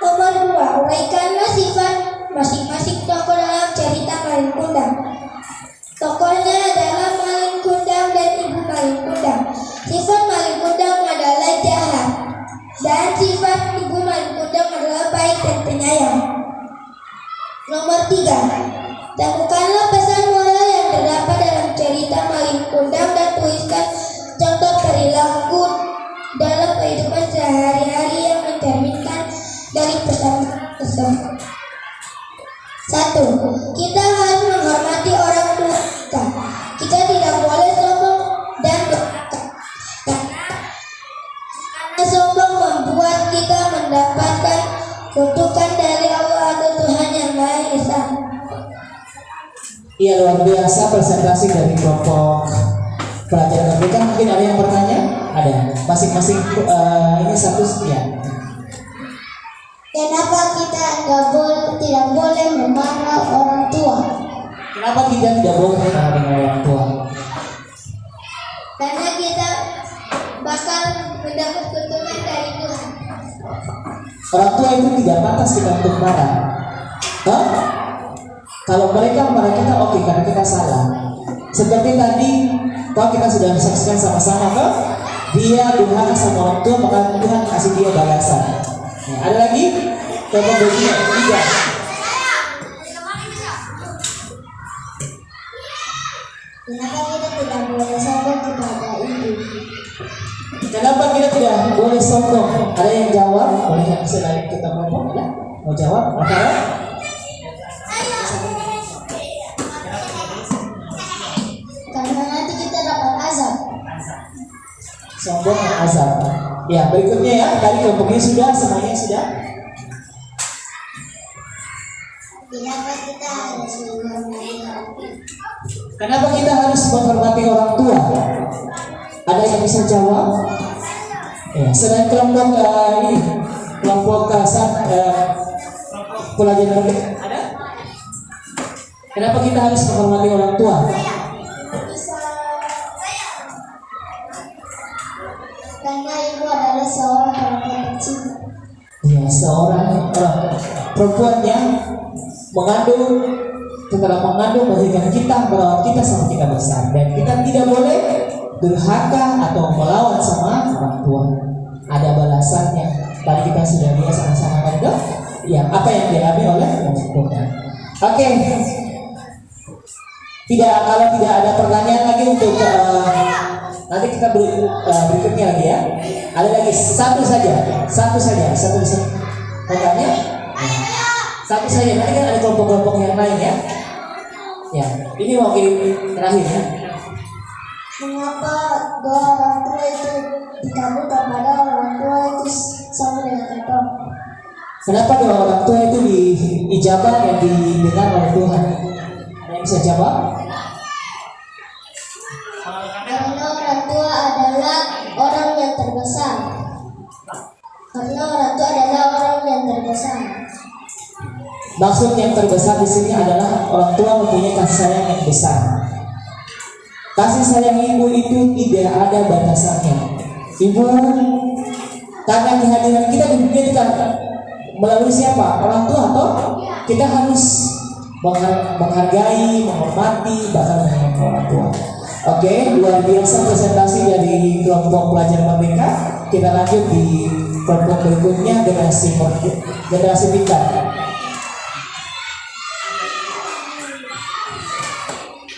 Nomor 2. Uraikanlah sifat masing-masing tokoh dalam cerita Malin Kundang. Tokohnya adalah Malin Kundang dan Ibu Malin Kundang. Sifat Malin Kundang adalah jahat dan sifat Ibu Malin Kundang adalah baik dan penyayang. Nomor 3. Temukanlah pesan moral yang terdapat dalam cerita Malin Kundang dan tuliskan contoh perilaku dalam kehidupan sehari-hari yang mencerminkan dari pesan tersebut. 1. Kita harus menghormati mendapatkan kutukan dari Allah atau Tuhan yang Maha Esa. Iya, luar biasa presentasi dari kelompok pelajar MBK. Mungkin ada yang bertanya? Ada. Masing-masing ini satu ya. Kenapa kita tidak boleh memarah orang tua? Kenapa kita tidak boleh marah dengan orang tua? Karena kita bakal mendapat kutukan dari Tuhan. Orang tua itu tidak pantas kita untuk marah. Hah? Kalau mereka marah kita oke, karena kita salah. Seperti tadi, kalau kita sudah saksikan sama-sama ke dia durhaka sama orang tua, maka Tuhan kasih dia balasan. Nah, ada lagi? Contoh bagian 3. Kenapa kita tidak boleh sombong kepada ibu? Kenapa kita tidak boleh sombong? Ada yang jawab? Boleh yang bisa naik kita ngomong? Ya? Mau jawab? Apa? Karena nanti kita dapat azab. Sombong dan azab. Ya, berikutnya ya. Tadi kelompoknya sudah, semuanya sudah. Kenapa kita harus menghormati orang tua? Kenapa kita harus menghormati orang tua? Ada yang bisa jawab? Ya, selain kelompok ini, kelompok kasar pelajar ada? Kenapa kita harus menghormati orang tua? Karena ibu adalah seorang perempuan kecil. Ya, seorang perempuan yang setelah mengandung melahirkan kita, merawat kita sampai kita besar, dan kita tidak boleh durhaka atau melawan sama orang tua. Ada balasannya. Tadi kita sudah lihat sama-sama kan, ya, apa yang dialami oleh orang tua. Oke. Kalau tidak ada pertanyaan lagi untuk nanti kita berikutnya lagi ya. Ada lagi satu saja. Pertanyaan? Satu saja. Nanti kan ada kelompok-kelompok yang lain ya. Ya, ini wakil terakhir ya. Mengapa doa orang tua itu dikabulkan padahal orang tua itu sama dengan kita? Kenapa doa orang tua itu diijabah dan didengar oleh Tuhan? Ada yang bisa jawab? Karena orang tua adalah orang yang terbesar. Maksud yang terbesar di sini adalah orang tua mempunyai kasih sayang yang besar. Kasih sayang ibu itu tidak ada batasannya. Ibu, karena kehadiran kita di dunia kita melalui siapa? Orang tua atau kita harus menghargai, menghormati, bahkan menyayangi orang tua. Oke, luar biasa presentasi dari kelompok pelajar Merdeka. Kita lanjut di kelompok berikutnya, generasi pintar.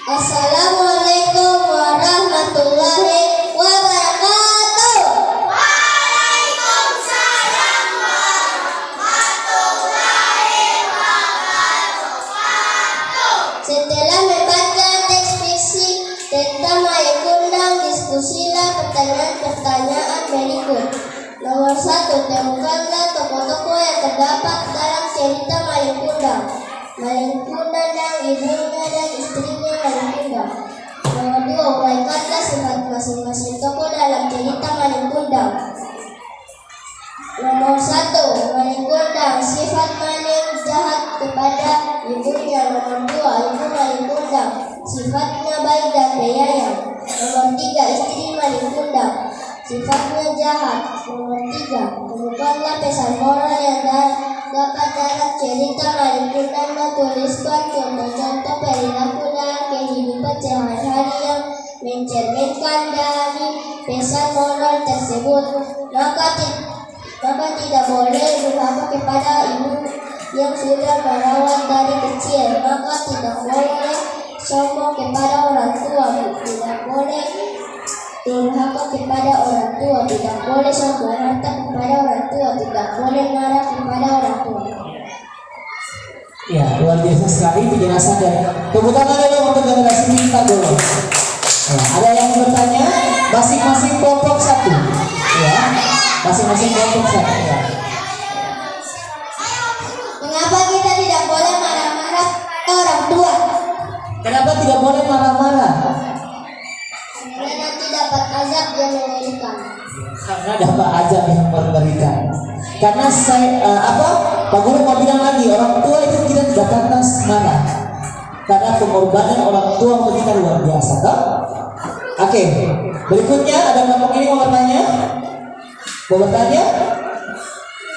Assalamualaikum warahmatullahi wabarakatuh. Waalaikumsalam warahmatullahi wabarakatuh. Setelah membaca teks fiksi tentang Mayang Kundang, diskusilah pertanyaan-pertanyaan berikut. Nomor 1, temukanlah tokoh-tokoh yang terdapat dalam cerita Mayang Kundang. Mayang Kundang dan ibunya dan istrinya Mayang Kundang. Nomor 2, uraikanlah sifat masing-masing tokoh dalam cerita Mayang Kundang. Nomor 1, Mayang Kundang, sifat Mayang jahat kepada ibunya. Nomor 2, ibu Mayang Kundang, sifatnya baik dan penyayang. Nomor 3, istri Mayang Kundang, sifatnya jahat. Nomor 3, temukanlah pesan moral yang dapat dalam cerita Mayang Kundang dan tuliskan contoh-contoh perilaku dalam kehidupan sehari-hari yang mencerminkan dari pesan moral tersebut. Maka tidak boleh durhaka kepada ibu yang sudah merawat dari kecil. Maka tidak boleh sombong kepada orang tua. Tidak boleh durhaka kepada orang tua. Tidak boleh sombong harta kepada orang tua. Tidak boleh marah kepada orang tua. Ya, luar biasa sekali penjelasan dari tepuk tangan dulu untuk generasi pintar dulu. Ya, ada yang bertanya? Masing-masing kelompok satu. Ya, masing-masing kelompok satu. Ya. nanti dapat azab yang mengerikan. Karena dapat azab yang mengerikan. Karena Pak Guru mau bilang lagi, orang tua itu tidak pantas marah. Karena pengorbanan orang tua kita luar biasa, toh? Oke, berikutnya ada kelompok ini mau bertanya? Mau bertanya?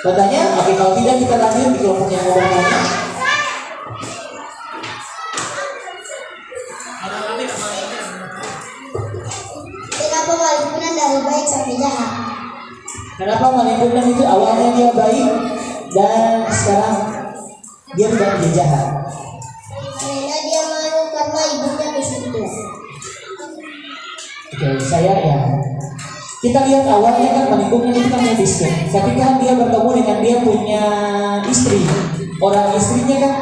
Bertanya? Oke, kalau tidak kita lanjut di kelompok yang mau bertanya. Kenapa maling dari baik sampai jahat? Kenapa Malikundan itu awalnya dia baik dan sekarang dia sudah menjadi jahat? Karena dia malu karena ibunya miskin. Oke, saya ya. Kita lihat awalnya kan Malikundan itu kan miskin. Ketika dia bertemu dengan dia punya istri, istrinya kan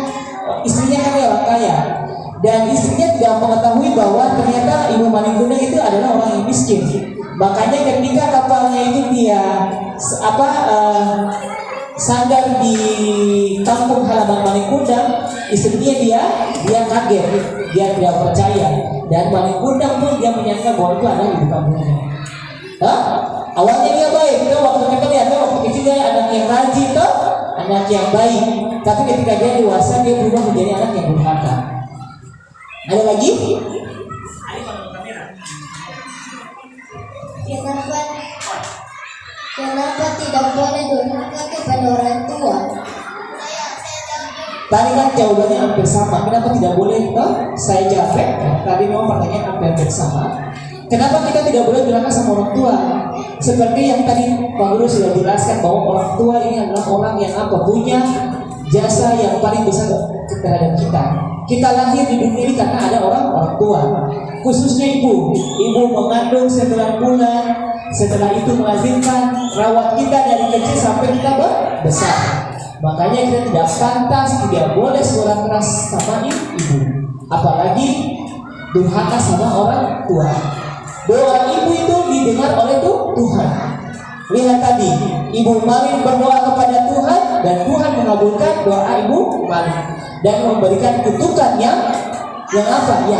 orang kaya. Dan istrinya tidak mengetahui bahwa ternyata ibu Malikundan itu adalah orang yang miskin. Makanya ketika kapalnya itu dia sandar di kampung halaman Malikundan, istrinya dia kaget, dia tidak percaya. Dan Malikundan pun dia menyangka bahwa itu adalah ibu kandungnya. Awalnya dia baik, waktu kita lihat waktu kecil dia anak yang rajin, anak yang baik. Tapi ketika dia dewasa dia berubah menjadi anak yang durhaka. Ada lagi? Kenapa tidak boleh durhaka kepada orang tua? Tadi kan jawabannya hampir sama. Kenapa tidak boleh? Saya jawab. Tadi memang pertanyaan hampir sama. Kenapa kita tidak boleh durhaka sama orang tua? Seperti yang tadi Pak Guru sudah jelaskan bahwa orang tua ini adalah orang yang punya jasa yang paling besar terhadap kita. Kita lahir di dunia ini karena ada orang tua, khususnya ibu. Ibu mengandung 9 bulan, setelah itu melahirkan, rawat kita dari kecil sampai kita besar. Makanya kita tidak pantas, tidak boleh suara keras sama ibu, apalagi durhaka sama orang tua. Doa ibu itu didengar oleh Tuhan. Lihat tadi, ibu Marin berdoa kepada Tuhan dan Tuhan mengabulkan doa ibu Marin dan memberikan kutukan yang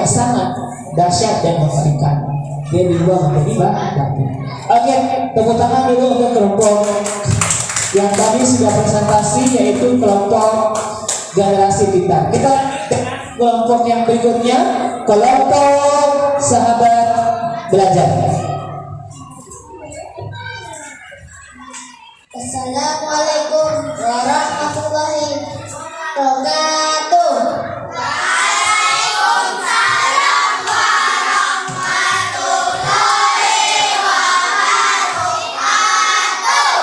sangat dahsyat dan mengerikan. Dia diubah menjadi batu. Oke, tepuk tangan dulu untuk kelompok yang tadi sudah presentasi, yaitu kelompok generasi pintar. Kita dengan kelompok yang berikutnya, kelompok sahabat belajar. Assalamualaikum warahmatullahi wabarakatuh. Waalaikumsalam warahmatullahi wabarakatuh.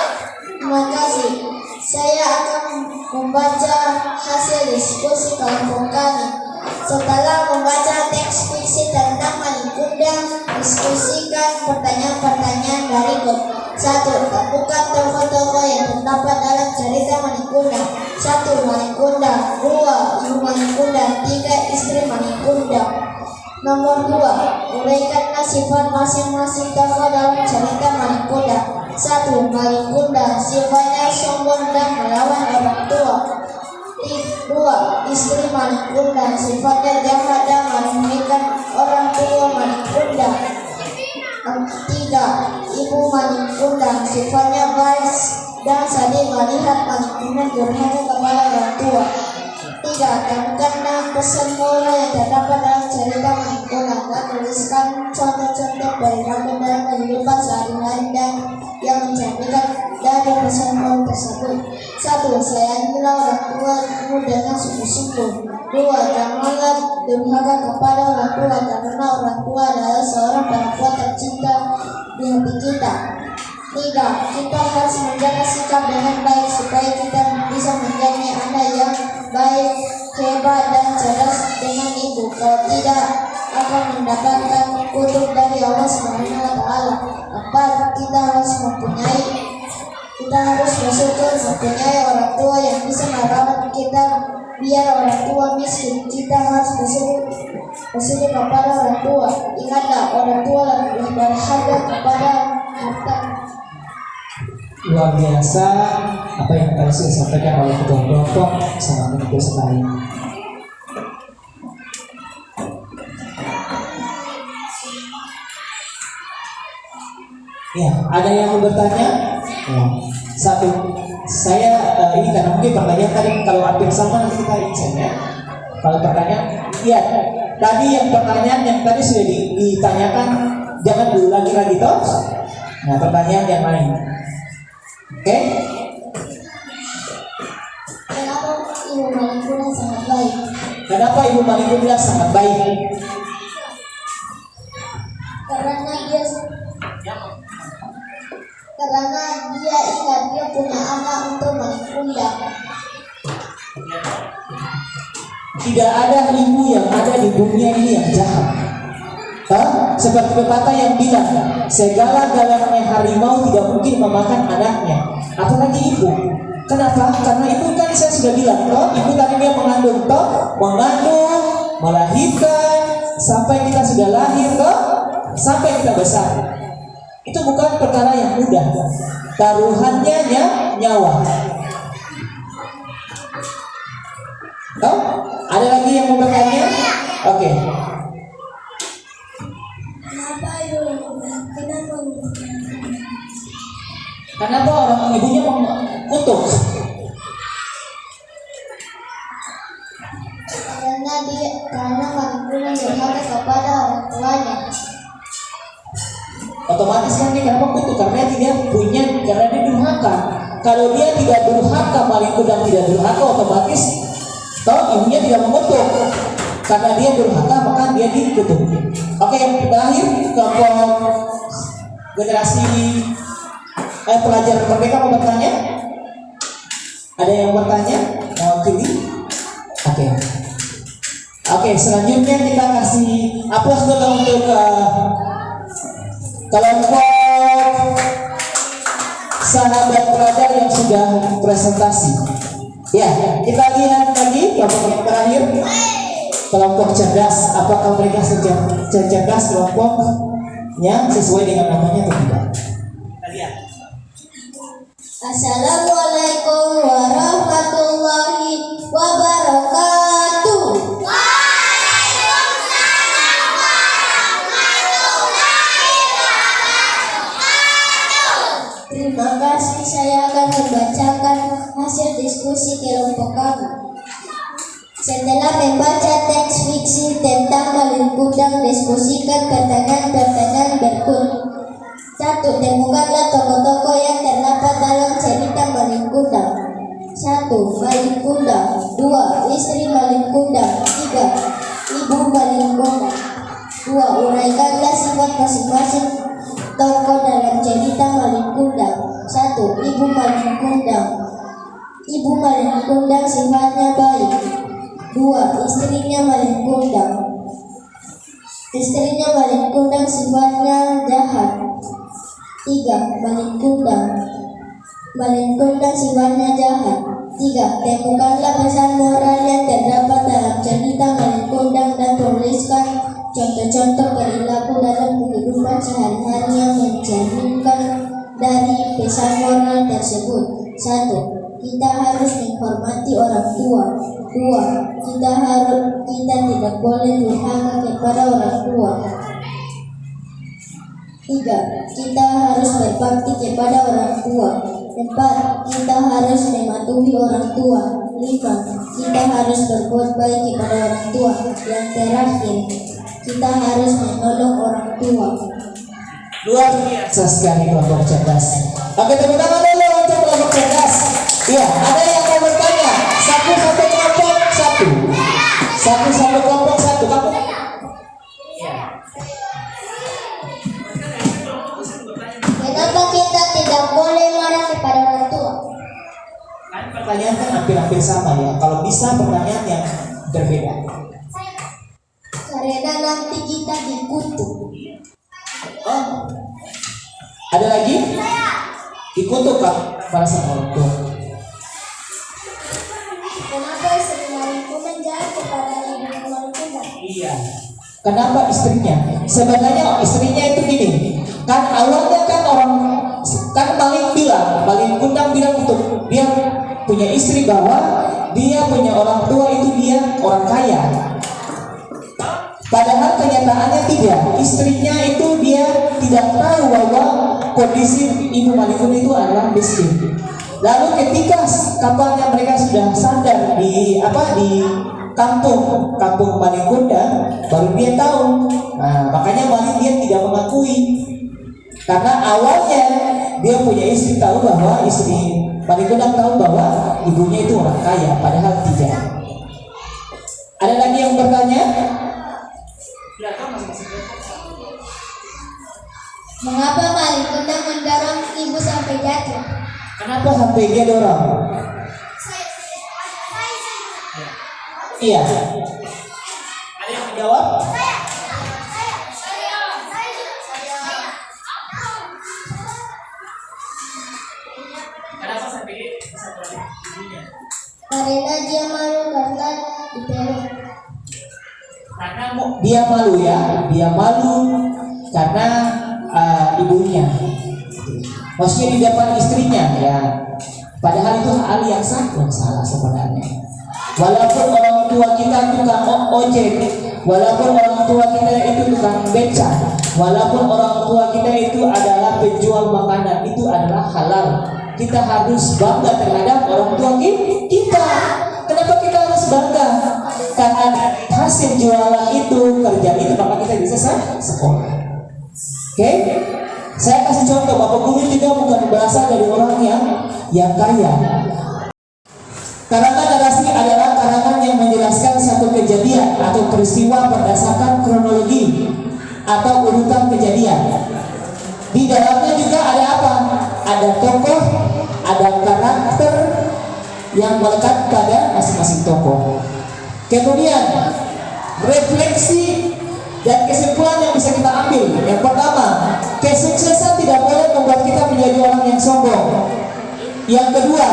Terima kasih. Saya akan membaca hasil diskusi kelompok kami. Setelah membaca teks fiksi tentang Malikundan, diskusikan pertanyaan-pertanyaan berikut. 1. Tentukan tokoh-tokoh yang terdapat dalam cerita Malikundan. 1. Malikundan. 2. Ibu Malikundan. 3. Istri Malikundan. Nomor 2. Uraikanlah sifat masing-masing tokoh dalam cerita Malikundan. 1. Malikundan sifatnya sombong dan melawan orang tua. 2. Istri Malikundan sifatnya jahat dan merugikan orang tua Malikundan. 3. Ibu Malikundan sifatnya baik dan sadis melihat Malikundan durhaka kepada orang tua. 3. Temukanlah pesan moral yang terdapat dalam cerita Malikundan dan tuliskan contoh-contoh perilaku dalam kehidupan sehari-hari dan yang mencerminkan dari pesan moral tersebut. 1. Sayangilah orang tuamu dengan sungguh-sungguh. 2. Janganlah durhaka kepada orang tua karena orang tua adalah seorang perempuan tercinta di hati kita. 3. Kita harus menjaga sikap dengan baik supaya kita bisa menjadi anak yang baik, hebat dan cerdas dengan ibu. Kalau tidak akan mendapatkan kutuk dari Allah Subhanahu wa taala. 4. Kita harus bersyukur mempunyai orang tua yang bisa merawat kita biar orang tua miskin. Kita harus bersyukur kepada orang tua. Ingatlah, orang tua lebih berharga kepada harta. Luar biasa apa yang tadi saya sampaikan oleh ketua kelompok, sangat menarik sekali. Ya, ada yang mau bertanya? Ya. Satu, saya ini karena mungkin pertanyaan tadi kalau hampir sama nanti kita insen ya. Kalau pertanyaan, iya. Tadi yang pertanyaan yang tadi sudah ditanyakan, jangan diulangi lagi toh. Nah, pertanyaan yang lain. Oke? Kenapa Ibu Malikuna sangat baik? Kenapa Ibu Malikuna sangat baik? Karena dia ingat dia punya anak untuk Malikunda. Tidak ada ibu yang ada di dunia ini yang jahat. Seperti pepatah yang bilang, segala galaknya harimau tidak mungkin memakan anaknya, apalagi ibu. Kenapa? Karena ibu kan saya sudah bilang, ibu tadi dia mengandung, melahirkan sampai kita sudah lahir, sampai kita besar. Itu bukan perkara yang mudah. Taruhannya nyawa. Ada lagi yang mau bertanya? Oke. Kenapa orang ibunya mengutuk? Karena Malikuna durhaka kepada orang tuanya. Otomatis kan dia kenapa kutuk? Karena dia durhaka. Kalau dia tidak durhaka, Malikuna tidak durhaka, otomatis ibunya tidak mengutuk. Karena dia durhaka, maka dia dikutuk. Oke, yang terakhir kelompok generasi pelajar merdeka mau bertanya? Ada yang bertanya? Mewakili? Oke, selanjutnya kita kasih aplaus dulu untuk kelompok sahabat pelajar yang sudah presentasi. Ya, kita lihat lagi kelompok yang terakhir, kelompok cerdas. Apakah mereka cerdas kelompoknya sesuai dengan namanya atau tidak? Assalamualaikum warahmatullahi wabarakatuh. Waalaikumsalam warahmatullahi wabarakatuh. Terima kasih, saya akan membacakan hasil diskusi kelompok kami. Setelah membaca teks fiksi tentang Malikunda, diskusikan pertanyaan-pertanyaan berikut. 1. Temukanlah tokoh-tokoh yang terdapat dalam cerita Malikunda. 1. Malikunda. 2. Istri Malikunda. 3. Ibu Malikunda. 2. Uraikanlah sifat masing-masing tokoh dalam cerita Malikunda. 1. Ibu Malikunda. Ibu Malikunda sifatnya baik. 2. Istrinya Malikunda. Istrinya Malikunda sifatnya jahat. 3. Malikunda sifatnya jahat. 3. Temukanlah pesan moral yang terdapat dalam cerita Malikunda dan tuliskan contoh-contoh perilaku dalam kehidupan sehari-hari yang mencerminkan dari pesan moral tersebut. 1. Kita harus menghormati orang tua. 2. Kita tidak boleh durhaka kepada orang tua. 3. Kita harus berbakti kepada orang tua. 4. Kita harus mematuhi orang tua. 5. Kita harus berbuat baik kepada orang tua. Yang terakhir, kita harus menolong orang tua. Luar biasa sekali kelompok cerdas. Oke, tepuk tangan dulu untuk kelompok cerdas. Iya, ada yang mau bertanya? Satu kelompok satu. Satu kelompok satu. Kamu? Kenapa kita tidak boleh marah kepada orang tua? Pertanyaan kan hampir-hampir sama ya. Kalau bisa pertanyaan yang berbeda. Karena nanti kita dikutuk. Ada lagi? Dikutuk Kak para sama orang tua. Kenapa istri Malikunda jahat kepada ibu Malikunda? Iya. Kenapa istrinya? Sebenarnya istrinya itu gini. Kan awalnya kan Malikunda bilang untuk dia punya istri bahwa dia punya orang tua itu dia orang kaya. Padahal kenyataannya tidak. Istrinya itu dia tidak tahu bahwa kondisi ibu Malikunda itu adalah miskin. Lalu ketika kapannya mereka sudah sadar di kampung Malikunda, baru dia tahu. Nah, makanya Malik dia tidak mengakui. Karena awalnya dia punya istri tahu bahwa istri Malikunda tahu bahwa ibunya itu orang kaya, padahal tidak. Ada lagi yang bertanya? Mengapa Malikunda mendorong ibu sampai jatuh? Kenapa sampai dia dorong? Iya. Ada yang menjawab? Kenapa sampai satu lagi ibunya? Karena dia malu karena dipeluk. Karena Dia malu ya, dia malu karena ibunya. Maksudnya di depan istrinya ya. Padahal itu hal yang salah sebenarnya. Walaupun orang tua kita tukang ojek, walaupun orang tua kita itu tukang beca, walaupun orang tua kita itu adalah penjual makanan, itu adalah halal. Kita harus bangga terhadap orang tua kita. Kenapa kita harus bangga? Karena hasil jualan itu, kerja itu, maka kita bisa sekolah. Oke? Saya kasih contoh, Bapak Guru juga bukan berasal dari orang yang kaya. Karangan narasi adalah karangan yang menjelaskan satu kejadian atau peristiwa berdasarkan kronologi atau urutan kejadian. Di dalamnya juga ada apa? Ada tokoh, ada karakter yang melekat pada masing-masing tokoh. Kemudian refleksi dan kesimpulan yang bisa kita ambil. Yang pertama, kesuksesan tidak boleh membuat kita menjadi orang yang sombong. Yang kedua,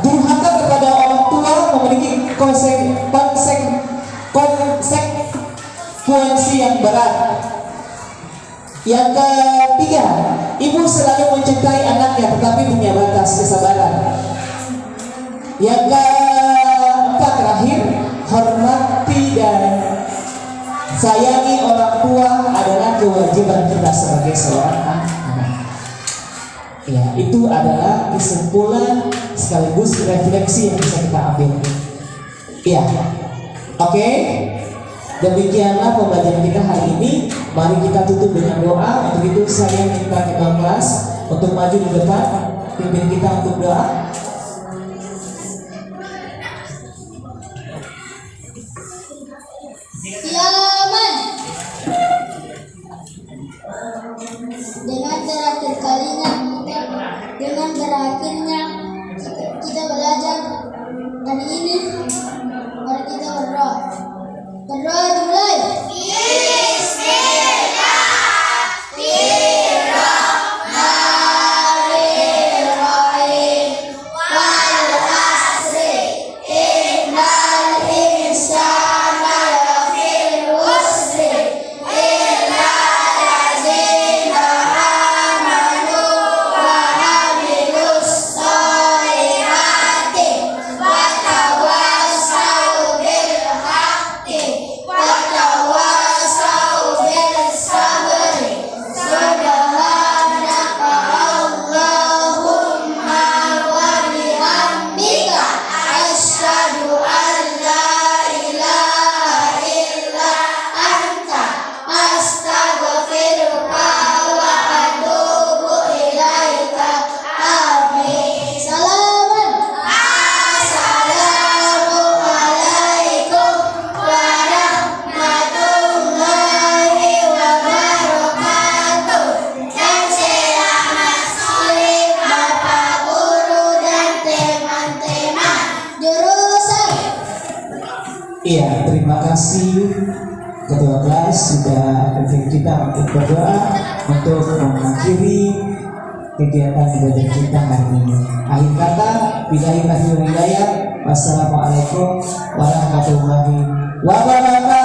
durhaka kepada orang tua memiliki konsekuensi yang berat. Yang ketiga, ibu selalu mencintai anaknya tetapi punya batas kesabaran. Yang keempat terakhir, hormati dan sayangi orang tua adalah kewajiban kita sebagai seorang anak. Ya, itu adalah kesimpulan sekaligus refleksi yang bisa kita ambil. Ya, oke. Demikianlah pembelajaran kita hari ini. Mari kita tutup dengan doa. Untuk itu saya minta ketua kelas untuk maju di depan, pimpin kita untuk doa. Silaman. Dengan berakhirnya kita belajar hari ini, mari kita berdoa. Berdoa dimulai. Iya, terima kasih ketua kelas sudah pimpin kita untuk berdoa untuk mengakhiri kegiatan belajar kita hari ini. Akhir kata, billahi taufiq wal hidayah. Wassalamualaikum warahmatullahi wabarakatuh.